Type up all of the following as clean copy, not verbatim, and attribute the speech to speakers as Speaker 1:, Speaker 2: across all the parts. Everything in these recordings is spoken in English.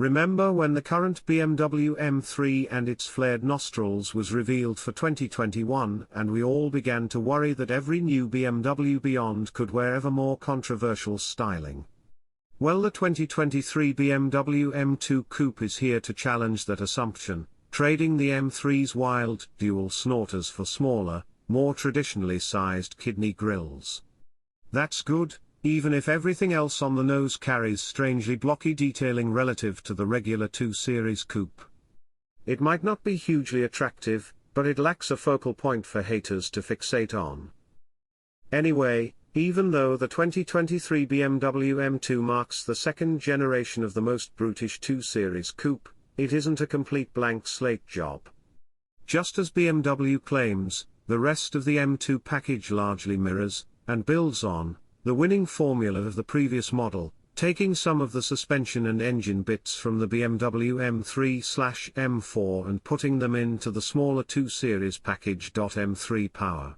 Speaker 1: Remember when the current BMW M3 and its flared nostrils was revealed for 2021 and we all began to worry that every new BMW Beyond could wear ever more controversial styling? Well, the 2023 BMW M2 Coupe is here to challenge that assumption, trading the M3's wild dual snorters for smaller, more traditionally sized kidney grills. That's good, even if everything else on the nose carries strangely blocky detailing relative to the regular 2 Series coupe. It might not be hugely attractive, but it lacks a focal point for haters to fixate on. Anyway, even though the 2023 BMW M2 marks the second generation of the most brutish 2 Series coupe, it isn't a complete blank slate job. Just as BMW claims, the rest of the M2 package largely mirrors, and builds on, the winning formula of the previous model, taking some of the suspension and engine bits from the BMW M3/M4 and putting them into the smaller 2 Series package. M3 power.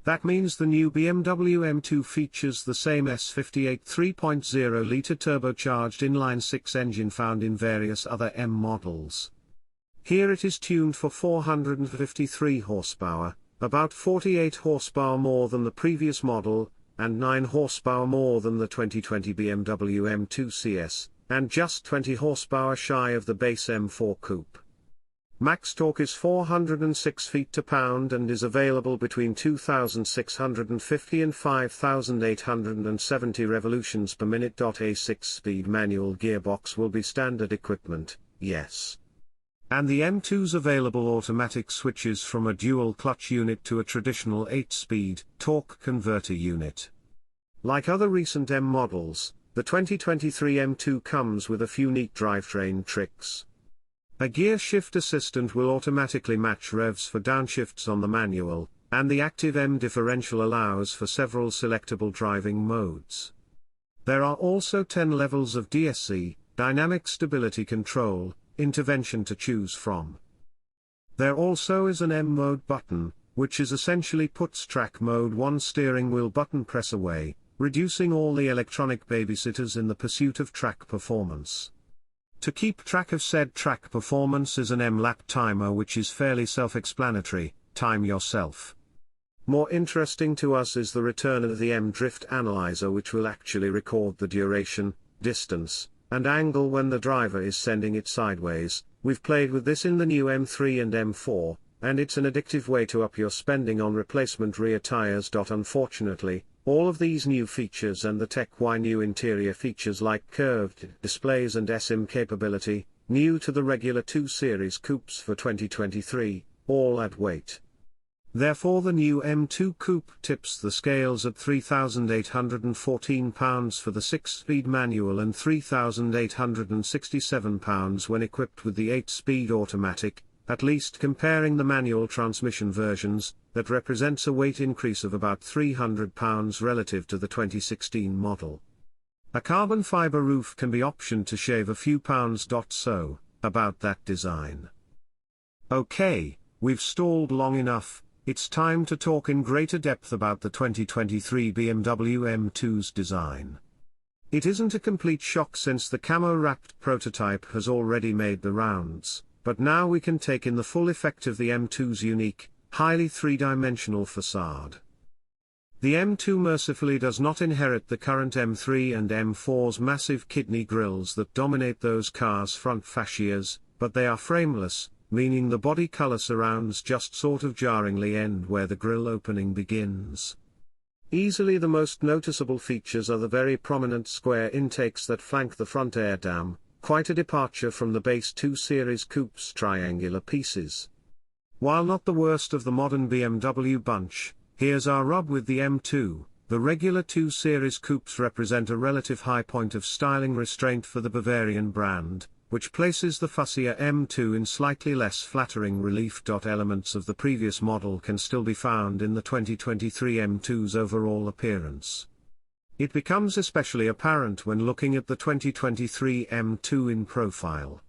Speaker 1: That means the new BMW M2 features the same S58 3.0-litre turbocharged inline-6 engine found in various other M models. Here it is tuned for 453 horsepower, about 48 horsepower more than the previous model, and 9 horsepower more than the 2020 BMW M2 CS, and just 20 horsepower shy of the base M4 Coupe. Max torque is 406 feet-to-pound and is available between 2,650 and 5,870 revolutions per minute. A 6-speed manual gearbox will be standard equipment, yes. And the M2's available automatic switches from a dual-clutch unit to a traditional 8-speed torque converter unit. Like other recent M models, the 2023 M2 comes with a few neat drivetrain tricks. A gear shift assistant will automatically match revs for downshifts on the manual, and the active M differential allows for several selectable driving modes. There are also 10 levels of DSC, dynamic stability control, intervention to choose from. There also is an M mode button, which is essentially puts track mode 1 steering wheel button press away, reducing all the electronic babysitters in the pursuit of track performance. To keep track of said track performance is an M lap timer, which is fairly self-explanatory: time yourself. More interesting to us is the return of the M drift analyzer, which will actually record the duration, distance, and angle when the driver is sending it sideways. We've played with this in the new M3 and M4, and it's an addictive way to up your spending on replacement rear tires. Unfortunately, all of these new features and the tech-wise new interior features like curved displays and SIM capability, new to the regular 2 Series coupes for 2023, all add weight. Therefore the new M2 Coupe tips the scales at £3,814 for the 6-speed manual and £3,867 when equipped with the 8-speed automatic, at least comparing the manual transmission versions. That represents a weight increase of about £300 relative to the 2016 model. A carbon fiber roof can be optioned to shave a few pounds. So, about that design. Okay, we've stalled long enough. It's time to talk in greater depth about the 2023 BMW M2's design. It isn't a complete shock since the camo-wrapped prototype has already made the rounds, but now we can take in the full effect of the M2's unique, highly three-dimensional facade. The M2 mercifully does not inherit the current M3 and M4's massive kidney grills that dominate those cars' front fascias, but they are frameless, meaning the body color surrounds just sort of jarringly end where the grille opening begins. Easily the most noticeable features are the very prominent square intakes that flank the front air dam, quite a departure from the base 2 Series coupe's triangular pieces. While not the worst of the modern BMW bunch, here's our rub with the M2. The regular 2 Series coupes represent a relative high point of styling restraint for the Bavarian brand, which places the fussier M2 in slightly less flattering relief. Elements of the previous model can still be found in the 2023 M2's overall appearance. It becomes especially apparent when looking at the 2023 M2 in profile.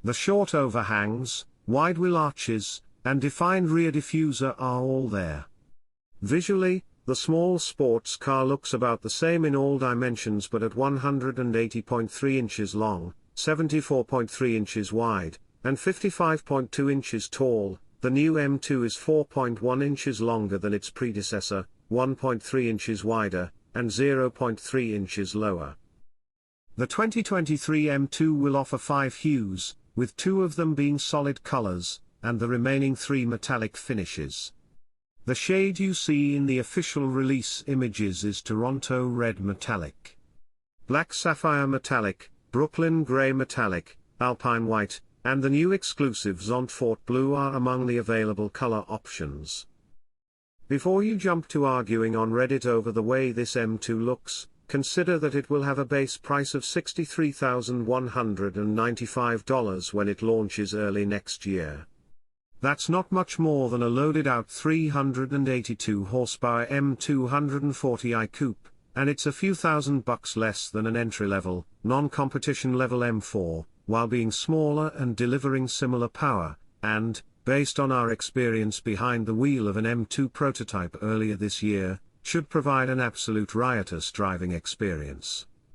Speaker 1: The short overhangs, wide wheel arches, and defined rear diffuser are all there. Visually, the small sports car looks about the same in all dimensions, but at 180.3 inches long, 74.3 inches wide, and 55.2 inches tall. The new M2 is 4.1 inches longer than its predecessor, 1.3 inches wider, and 0.3 inches lower. The 2023 M2 will offer 5 hues, with 2 of them being solid colors, and the remaining 3 metallic finishes. The shade you see in the official release images is Toronto Red Metallic, Black Sapphire Metallic, Brooklyn Gray Metallic, Alpine White, and the new exclusive Zontfort Blue are among the available color options. Before you jump to arguing on Reddit over the way this M2 looks, consider that it will have a base price of $63,195 when it launches early next year. That's not much more than a loaded-out 382 horsepower M240i coupe, and it's a few $1,000 less than an entry-level, non-competition level M4, while being smaller and delivering similar power, and, based on our experience behind the wheel of an M2 prototype earlier this year, should provide an absolute riotous driving experience.